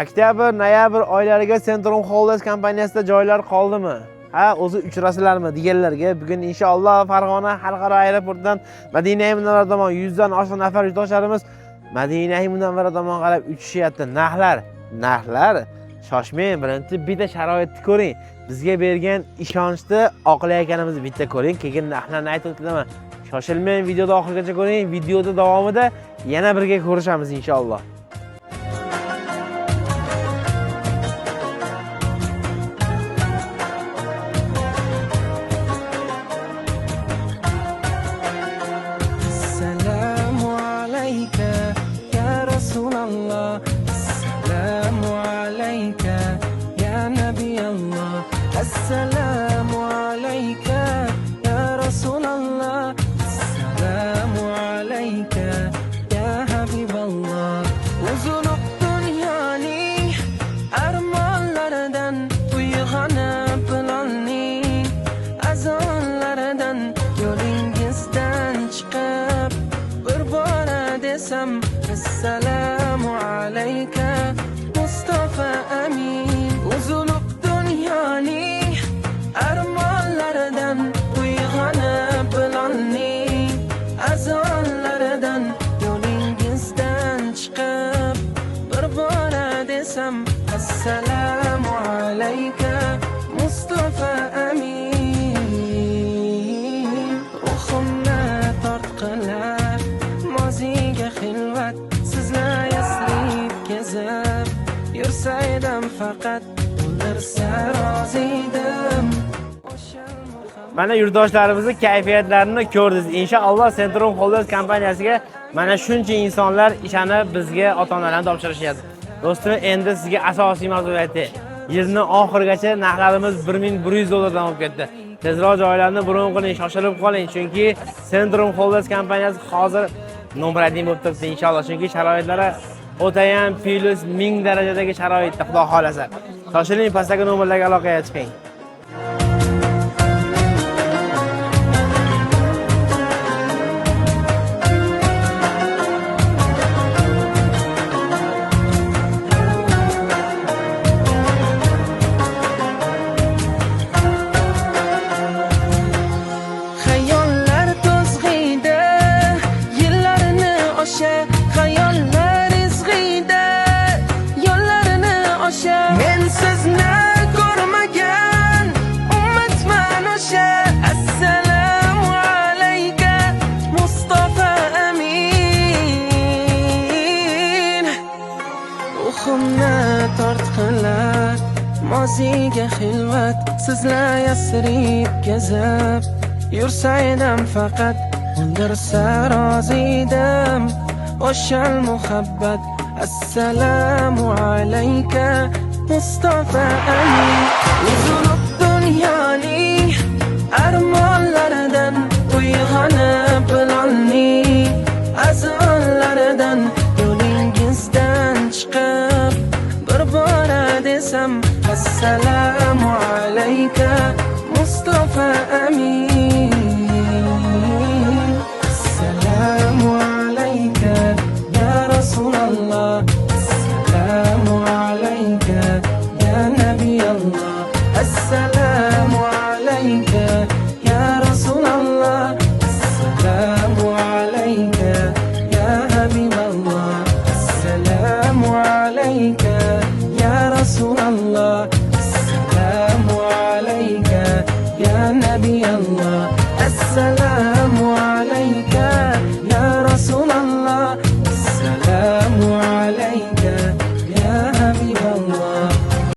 Oktyabr, noyabr oylariga Centrum Holdings kompaniyasida joylar qoldimi? Ha, o'zi uchrasizlarmi deganlarga bugun inshaalloh Farg'ona xalqaro aeroportidan Madina Munavvara tomon 100 dan oshiq nafar yurtdoshlarimiz Madina Munavvara tomon qarab uchishyapti. Narxlar shoshmang, birinchi bitta sharoitni ko'ring. Bizga bergan ishonchni oqlay ekanimizni bitta ko'ring, keyin narxlarni aytib o'taman. Shoshilmang, videoni oxirigacha ko'ring. Videoda davomida yana birga ko'rishamiz inshaalloh. السلام عليك يا رسول الله السلام عليك يا حبيب الله uzulup dünyanın armanlardan uyg'onib bilolning azonlaridan yo'lingizdan chiqib bir bora desam assalomu alayka Mustafa Amin uzulup dünyanın armanlardan uyg'onib bilolning azonlaridan yo'lingizdan chiqib bir bora desam assalomu alayka Mustafa Amin ruhimni tortqilar moziga xilvat sizlar yaslib kezib yursaydim faqat Mana yurtdoshlarimizni kayfiyatlarini ko'rdingiz. Inshaalloh Centrum Holdings kompaniyasiga mana shuncha insonlar ishonib bizga ota-onalarni topshirishyapti. Do'stim, endi sizga asosiy mavzuni aytay. Yilni oxirigacha narxlarimiz 1100 dollardan olib ketdi. Tezroq joylarni bron qiling, shoshilib qoling, chunki Centrum Holdings kompaniyasi hozir nomer 1 bo'lib turibdi inshaalloh, chunki sharoitlari o'tayam plus 1000 darajadagi sharoitda, xudo xolasa. Shoshiling, pastdagi nomerlarga aloqaga chiqing. Xayollar to'zg'iydi, yillarni osha, xayollar izg'iydi, yo'llarini osha. Men sizni ko'rmagan ummatman o'sha. Assalomu alayka Mustafa Amin. Ruhimni tortqilar moziga xilvat sizlar yasrib kezib yursaydim faqat o'ldirsa rozidim o'shal muhabbat assalomu alayka Mustafa Amin uzulup dunyoning armonlaridan uyg'onib bilolning azonlaridan yo'lingizdan chiqib bir bora desam assalomu alayka Mustafa Amin assalomu alayka ya Rasulullah assalomu alayka ya Nabiyallah assalomu alayka ya Rasulullah assalomu alayka ya Habiballah assalomu alayka ya Rasulullah assalomu alayka ya Nabiyallah